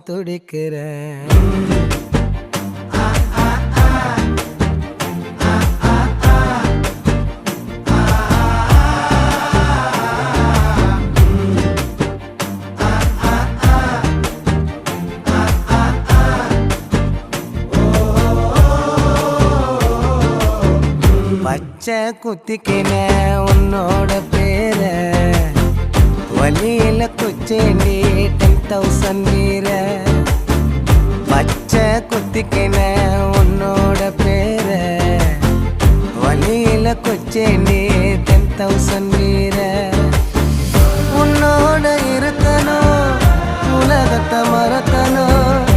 துடிக்கிறேன். பச்சை குத்திக்கின உன்னோட பேர வலியில குச்சேண்டி 10,000 வீர. பச்சை குத்திக்கின உன்னோட பேர வலியில குச்சேண்டி 10,000 வீர. உன்னோட இருக்கணும் உலகத்தை மறக்கணும்